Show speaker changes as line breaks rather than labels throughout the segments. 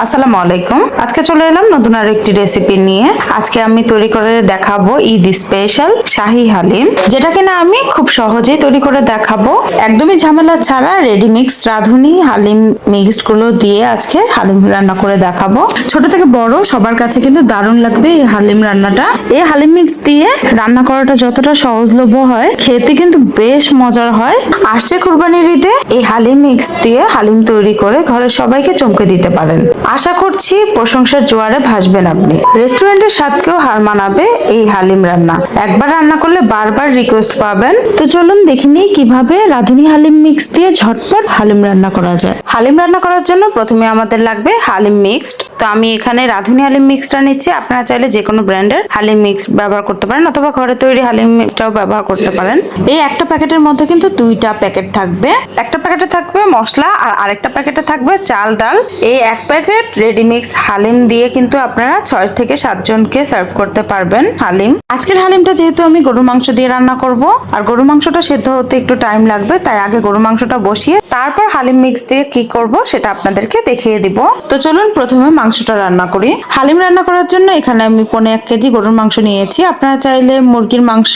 আসসালামু আলাইকুম। আজকে চলে এলাম নতুন আরেকটি রেসিপি নিয়ে। আজকে আমি তৈরি করে দেখাবো ঈদ স্পেশাল শাহী হালিম, যেটা কিনা আমি খুব সহজেই তৈরি করে দেখাবো। একদমই ঝামেলা ছাড়া রেডি মিক্স রাঁধুনি হালিম মিক্সড গুলো দিয়ে আজকে হালিম রান্না করে দেখাবো। ছোট থেকে বড় সবার কাছে কিন্তু দারুণ লাগবে এই হালিম রান্নাটা। এই হালিম মিক্স দিয়ে রান্না করাটা যতটা সহজলভ্য হয়, খেতে কিন্তু বেশ মজার হয়। আসছে কুরবানির ঈদে এই হালিম মিক্স দিয়ে হালিম তৈরি করে ঘরের সবাইকে চমকে দিতে পারেন। আশা করছি প্রশংসার জোয়ারে ভাসবেন আপনি। রেস্টুরেন্টের স্বাদকেও হার মানাবে এই হালিম রান্না। একবার রান্না করলে বারবার রিকোয়েস্ট পাবেন। তো চলুন দেখে নিই কিভাবে রাঁধুনি হালিম মিক্স দিয়ে ঝটপট হালিম রান্না করা যায়। হালিম রান্না করার জন্য প্রথমে আমাদের লাগবে হালিম মিক্সড। তো আমি এখানে রাঁধুনি হালিম মিক্সটা নিচ্ছি। আপনারা চাইলে যে কোনো ব্র্যান্ডের হালিম মিক্স ব্যবহার করতে পারেন অথবা ঘরে তৈরি হালিম মিক্সটাও ব্যবহার করতে পারেন। এই একটা প্যাকেটের মধ্যে কিন্তু দুইটা প্যাকেট থাকবে। একটা প্যাকেটে থাকবে মশলা আর আরেকটা প্যাকেটে থাকবে চাল ডাল। এই এক প্যাকেট রেডি মিক্স হালিম দিয়ে কিন্তু আপনারা 6 থেকে 7 জনকে সার্ভ করতে পারবেন হালিম। আজকের হালিমটা যেহেতু আমি গরুর মাংস দিয়ে রান্না করব, আর গরুর মাংসটা সেদ্ধ হতে একটু টাইম লাগবে, তাই আগে গরুর মাংসটা বসিয়ে তারপর হালিম মিক্স দিয়ে কি করব সেটা আপনাদেরকে দেখিয়ে দিব। তো চলুন প্রথমে মাংসটা রান্না করি। হালিম রান্না করার জন্য এখানে আমি 1.5 কেজি গরুর মাংস নিয়েছি। আপনারা চাইলে মুরগির মাংস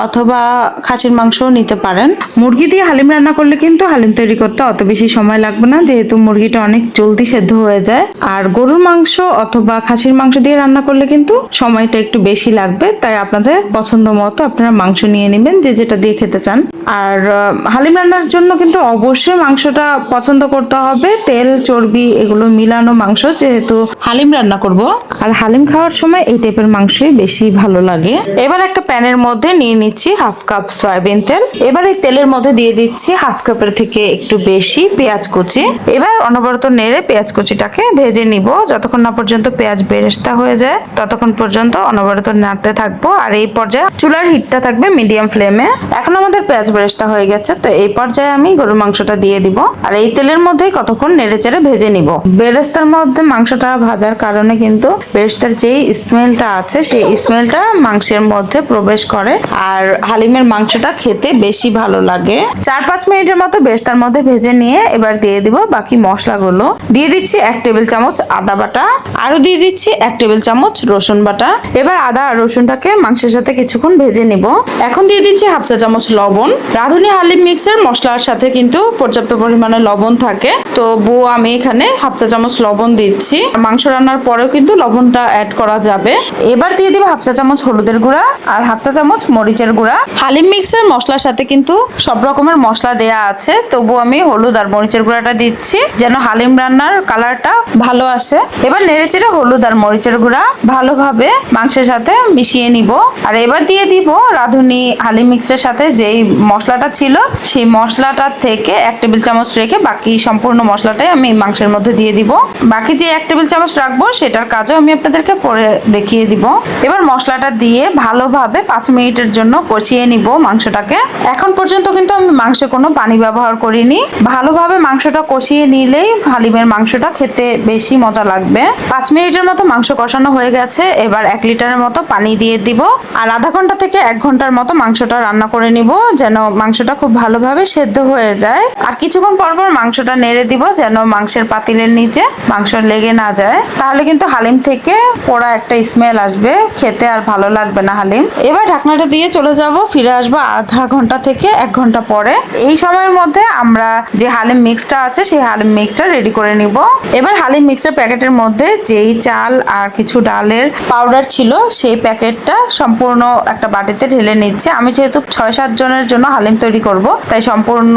অথবা খাসির মাংসও নিতে পারেন। মুরগি দিয়ে হালিম রান্না করলে কিন্তু হালিম তৈরি করতে অত বেশি সময় লাগবে না, যেহেতু মুরগিটা অনেক জলদি সেদ্ধ হয়ে যায়। আর গরুর মাংস অথবা খাসির মাংস দিয়ে রান্না করলে কিন্তু সময়টা একটু বেশি লাগবে, তাই আপনাদের পছন্দ মতো আপনারা মাংস নিয়ে নেবেন, যে যেটা দিয়ে খেতে চান। আর হালিম রান্নার জন্য কিন্তু অবশ্যই মাংসটা পছন্দ করতে হবে তেল চর্বি এগুলো মিলানো মাংস, যেহেতু হালিম রান্না করব। আর হালিম খাওয়ার সময় এই টাইপের মাংসই বেশি ভালো লাগে। এবার একটা প্যানের মধ্যে নিয়ে নিচ্ছি 1/2 কাপ সয়াবিন তেল। এবার এই তেলের মধ্যে দিয়ে দিচ্ছি 1/2 কাপের থেকে একটু বেশি পেঁয়াজ কুচি। এবার অনবরত নেড়ে পেঁয়াজ কুচিটাকে ভেজে নিব। যতক্ষণ না পর্যন্ত পেঁয়াজ বেরেস্তা হয়ে যায় ততক্ষণ পর্যন্ত অনবরত নাড়তে থাকবো। আর এই পর্যায়ে চুলার হিটটা থাকবে মিডিয়াম ফ্লেমে। এখন আমাদের পেঁয়াজ বেরেস্তা হয়ে গেছে, তো এই পর্যায়ে আমি গরুর মাংসটা দিয়ে দিব। আর এই তেলের মধ্যেই কতক্ষণ নেড়ে চেড়ে ভেজে নিব। বেরেস্তার মধ্যে মাংসটা ভাজার কারণে কিন্তু বেরেস্তার যেই স্মেলটা আছে সেই স্মেলটা মাংসের মধ্যে প্রবেশ করে, আর হালিমের মাংসটা খেতে বেশি ভালো লাগে। 4-5 মিনিটের মতো বেরেস্তার মধ্যে ভেজে নিয়ে এবার দিয়ে দিব বাকি মশলাগুলো। দিয়ে দিচ্ছি 1 টেবিল চামচ আদা বাটা, আরো দিয়ে দিচ্ছি 1 টেবিল চামচ রসুন বাটা। এবার আদা আর রসুনটাকে মাংসের সাথে কিছুক্ষণ ভেজে নিব। এখন দিয়ে দিচ্ছি 1/2 চা চামচ লবণ। রাঁধুনি হালিম মিক্সের মশলার সাথে কিন্তু পর্যাপ্ত পরিমাণে লবণ থাকে, তো আমি এখানে 1/2 চা চামচ লবণ দিচ্ছি। মাংস রান্নার পরেও কিন্তু লবণটা অ্যাড করা যাবে। এবার দিয়ে দিব 1/2 চা চামচ হলুদের গুঁড়া আর 1/2 চা চামচ মরিচের গুঁড়া। হালিম মিক্সের মশলার সাথে কিন্তু সব রকমের মশলা দেয়া আছে, তবু আমি হলুদ আর মরিচের গুঁড়াটা দিচ্ছি যেন হালিম রান্নার কালারটা ভালো আসে। এবার নেড়েচেড়ে হলুদ আর মরিচের গুঁড়া ভালোভাবে মাংসের সাথে মিশিয়ে নিব। আর এবার দিয়ে দিব রাঁধুনি হালিম মিক্সের সাথে যেই মশলাটা ছিল সেই মশলাটার থেকে 1 টেবিল চামচ রেখে বাকি সম্পূর্ণ মশলাটাই আমি মাংসের মধ্যে দিয়ে দিব। বাকি যে 1 টেবিল চামচ রাখবো সেটার কাজও আমি আপনাদেরকে পরে দেখিয়ে দিব। এবার মশলাটা দিয়ে ভালোভাবে 5 মিনিটের জন্য কষিয়ে নিব মাংসটাকে। এখন পর্যন্ত কিন্তু আমি মাংসে কোনো পানি ব্যবহার করিনি। ভালোভাবে মাংসটা কষিয়ে নিলেই হালিমের মাংসটা খেতে বেশি মজা লাগবে। 5 মিনিটের মতো মাংস কষানো হয়ে গেছে। এবার 1 লিটারের মতো পানি দিয়ে দিব। আর আধা ঘন্টা থেকে 1 ঘন্টার মতো মাংসটা রান্না করে নিব, যেন মাংসটা খুব ভালোভাবে সেদ্ধ হয়ে যায়। আর কিছুক্ষণ পর পর মাংসটা নেড়ে দিব যেন মাংসের পাতিলের নিচে মাংস লেগে না যায়, তাহলে কিন্তু হালিম থেকে পোড়া একটা স্মেল আসবে, খেতে আর ভালো লাগবে না হালিম। এবার ঢাকনাটা দিয়ে চলে যাব, ফিরে আসবো আধা ঘন্টা থেকে 1 ঘন্টা পরে। এই সময়ের মধ্যে আমরা যে হালিম মিক্সটা আছে সেই হালিম মিক্সটা রেডি করে নিব। এবার হালিম মিক্সটার প্যাকেটের মধ্যে যেই চাল আর কিছু ডালের পাউডার ছিল সেই প্যাকেটটা সম্পূর্ণ একটা বাটিতে ঢেলে নিচ্ছে। আমি যেহেতু 6-7 জনের জন্য হালিম তৈরি করব, তাই সম্পূর্ণ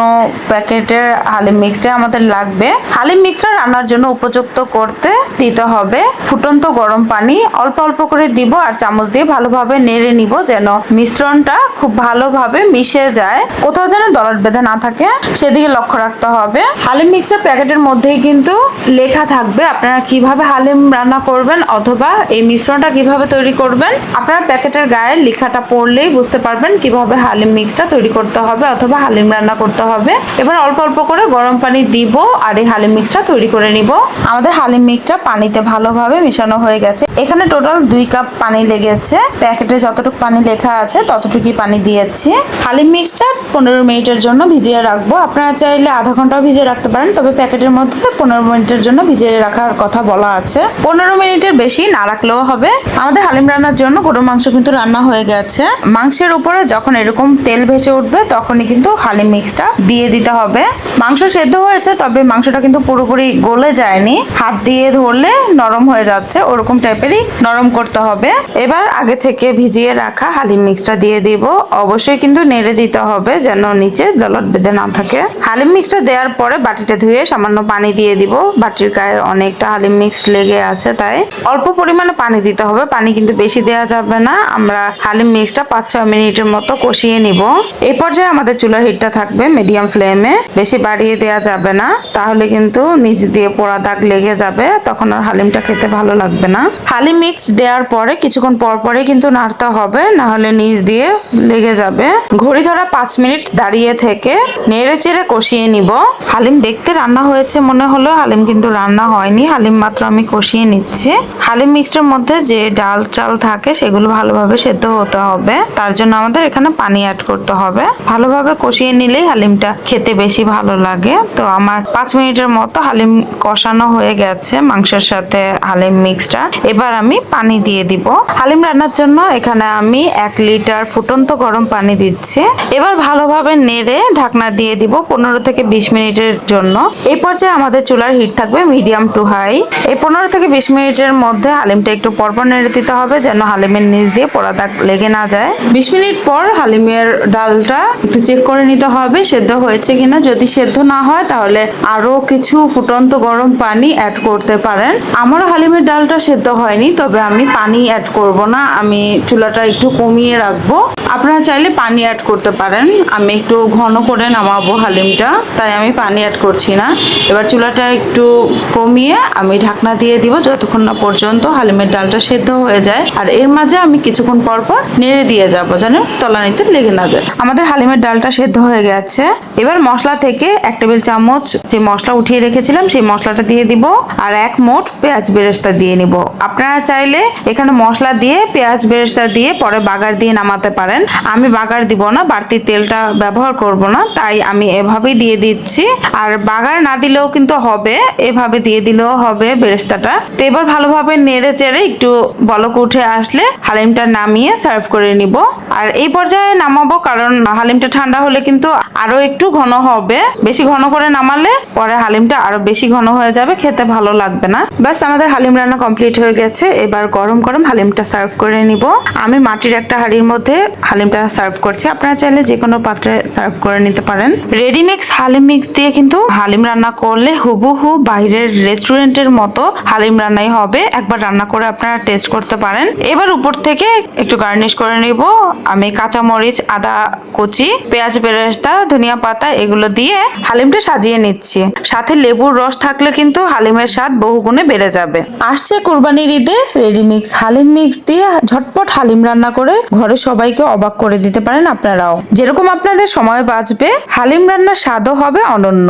প্যাকেটের হালিম মিক্সটা আমাদের লাগবে। হালিম মিক্সটা রান্নার জন্য উপযুক্ত করতে দিতে হবে ফুটন্ত গরম পানি। অল্প অল্প করে দিব আর চামচ দিয়ে ভালোভাবে নেড়ে নিব যেন মিশ্রণটা খুব ভালোভাবে মিশে যায়, কোথাও যেন দলাট বেঁধে না থাকে সেদিকে লক্ষ্য রাখতে হবে। হালিম মিক্সটার প্যাকেটের মধ্যেই কিন্তু লেখা থাকবে আপনারা কিভাবে হালিম রান্না করবেন অথবা এই মিশ্রণটা কিভাবে তৈরি করবেন। আপনারা প্যাকেটের গায়ে লেখাটা পড়লেই বুঝতে পারবেন কিভাবে হালিম মিক্সটা তৈরি করতে হবে অথবা হালিম রান্না করতে হবে। এবার অল্প অল্প করে গরম পানি দিব আর এই হালিম মিক্সটা তৈরি করে নিব। আমাদের হালিম মিক্সটা মিক্সটা পানিতে ভালোভাবে মেশানো হয়ে গেছে। এখানে টোটাল 2 কাপ পানি লেগেছে। প্যাকেটে যতটুকু পানি লেখা আছে ততটুকুই পানি দিয়েছি। হালিম মিক্সটা 15 মিনিটের জন্য ভিজিয়ে রাখবো। আপনারা চাইলে আধা ঘন্টাও ভিজিয়ে রাখতে পারেন, তবে প্যাকেটের মধ্যে 15 মিনিটের জন্য ভিজিয়ে রাখার কথা বলা আছে। 15 মিনিটের বেশি না রাখলেও হবে। আমাদের হালিম রান্নার জন্য গরুর মাংস কিন্তু রান্না হয়ে গেছে। মাংসের উপরে যখন এরকম তেল ভেসে উঠবে তখনই কিন্তু হালিম মিক্সটা দিয়ে দিতে হবে। মাংস সেদ্ধ হয়েছে, তবে মাংসটা কিন্তু পুরোপুরি গলে যায়নি। হাত দিয়ে ধরলে নরম হয়ে যাচ্ছে, ওরকম টাইপেরই নরম করতে হবে। এবার আগে থেকে ভিজিয়ে রাখা হালিম মিক্সটা দিয়ে দিব। অবশ্যই কিন্তু নেড়ে দিতে হবে যেন নিচে দলট বেঁধে না থাকে। হালিম মিক্সটা দেওয়ার পরে বাটিটা ধুয়ে সামান্য পানি দিয়ে দিব। বাটির গায়ে অনেকটা হালিম মিক্স লেগে আছে, তাই অল্প পরিমাণে পানি দিতে হবে। পানি কিন্তু বেশি দেওয়া যাবে না। আমরা হালিম মিক্সটা 5-6 মিনিটের মতো কষিয়ে নিব। এই পর্যায়ে আমাদের চুলার হিটটা থাকবে মিডিয়াম ফ্লেমে, বেশি বাড়িয়ে দেওয়া যাবে না, তাহলে কিন্তু নিচ দিয়ে পোড়া দাগ লেগে যাবে, তখন আর হালিমটা খেতে ভালো লাগবে না। হালিম মিক্স দেওয়ার পরে কিছুক্ষণ পর পরে কিন্তু নাড়তে হবে, না হলে নিচ দিয়ে লেগে যাবে। ঘড়ি ধরা 5 মিনিট দাঁড়িয়ে থেকে নেড়ে চেড়ে কষিয়ে নিব। হালিম দেখতে রান্না হয়েছে মনে হলো, হালিম কিন্তু রান্না হয়নি, হালিম মাত্র আমি কষিয়ে নিচ্ছি। হালিম মিক্সের মধ্যে যে ডাল চাল থাকে সেগুলো ভালোভাবে সেদ্ধ হতে হবে, তার জন্য আমাদের এখানে পানি অ্যাড করতে হবে। ভালোভাবে কষিয়ে নিলেই হালিমটা খেতে বেশি ভালো লাগে। তো আমার 5 মিনিটের মতো হালিম কষানো হয়ে গেছে মাংসের সাথে হালিম মিক্সটা। এবার আমি পানি দিয়ে দিব। হালিম রান্নার জন্য এখানে আমি 1 লিটার ফুটন্ত গরম পানি দিচ্ছি। এবার ভালোভাবে নেড়ে ঢাকনা দিয়ে দিব 15 থেকে 20 মিনিটের জন্য। এই পর্যায়ে আমাদের চুলার হিট থাকবে মিডিয়াম টু হাই। এই 15 থেকে 20 মিনিটের মধ্যে হালিমটা একটু পরপর নেড়ে দিতে হবে যেন হালিমের নিচ দিয়ে পোড়া দাগ লেগে না যায়। 20 মিনিট পর হালিমের ডালটা একটু চেক করে নিতে হবে সেদ্ধ হয়েছে কিনা। যদি সেদ্ধ না হয় তাহলে আরো কিছু ফুটন্ত গরম পানি অ্যাড করতে পারেন। আমার হালিমের ডালটা সেদ্ধ হয়নি, তবে আমি পানি অ্যাড করব না, আমি চুলাটা একটু কমিয়ে রাখবো। আপনারা চাইলে পানি অ্যাড করতে পারেন। আমি একটু ঘন করে নামাবো হালিমটা, তাই আমি পানি অ্যাড করছি না। এবার চুলাটা একটু কমিয়ে আমি ঢাকনা দিয়ে দিব যতক্ষণ না পর্যন্ত হালিমের ডালটা সেদ্ধ হয়ে যায়। আর এর মাঝে আমি কিছুক্ষণ পর পর নেড়ে দিয়ে যাবো যেন তলানিতে লেগে না যায়। আমাদের হালিমের ডালটা সেদ্ধ হয়ে গেছে। এবার মশলা থেকে 1 টেবিল চামচ যে মশলা উঠিয়ে রেখেছিলাম সেই মশলাটা দিয়ে দিব, আর 1 মুঠ পেঁয়াজ বেরেস্তা দিয়ে নিব। আপনারা চাইলে এখানে মশলা দিয়ে পেঁয়াজ বেরেস্তা দিয়ে পরে বাগার দিয়ে নামাতে পারেন। আমি বাগার দিব না, বাড়তি তেলটা ব্যবহার করব না, তাই আমি এভাবেই দিয়ে দিচ্ছি। আর বাগার না দিলেও কিন্তু হবে, এভাবে দিয়ে দিলেও হবে বেরেস্তাটা। তো এবার ভালোভাবে নেড়ে চেড়ে একটু বলক উঠে আসলে হালিমটা নামিয়ে সার্ভ করে নিব। আর এই পর্যায়ে নামাবো, কারণ হালিমটা ঠান্ডা হলে কিন্তু আরো একটু ঘন হবে। বেশি ঘন করে নামালে পরে হালিমটা আরো বেশি ঘন হয়ে যাবে, খেতে ভালো লাগবে না। ব্যাস, আমাদের হালিম রান্না কমপ্লিট হয়ে গেছে। এবার গরম গরম হালিমটা সার্ভ করে নিব। আমি মাটির একটা হাঁড়ির মধ্যে হালিমটা সার্ভ করছি, আপনারা চাইলে যে কোনো পাত্রে সার্ভ করে নিতে পারেন। রেডি মিক্স হালিম মিক্স দিয়ে কিন্তু হালিম রান্না করলে হুবহু বাইরের রেস্টুরেন্টের মতো হালিম রান্নাই হবে। একবার রান্না করে আপনারা টেস্ট করতে পারেন। এবার উপর থেকে একটু গার্নিশ করে নিব। আমি কাঁচা মরিচ, আদা কুচি, পেঁয়াজ বেরেস্তা, ধনিয়া পাতা এগুলো দিয়ে হালিমটা সাজিয়ে নিচ্ছি। সাথে লেবুর রস থাকলে কিন্তু হালিমের স্বাদ বহুগুণে বেড়ে যাবে। আসছে কুরবানির ঈদে রেডি মিক্স হালিম মিক্স দিয়ে ঝটপট হালিম রান্না করে ঘরে সবাইকে অবাক করে দিতে পারেন আপনারাও। যেরকম আপনাদের সময় বাঁচবে, হালিম রান্নার স্বাদও হবে অনন্য।